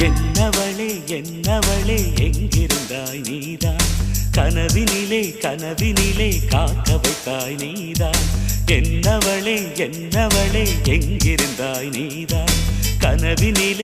என்னவளே என்னவளே எங்கிருந்தாய் நீதான் கனவினிலே கனவினிலே காக்க வைத்தாய் நீதான் என்னவளே என்னவளே எங்கிருந்தாய் நீதான் கனவினிலே